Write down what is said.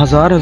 1,000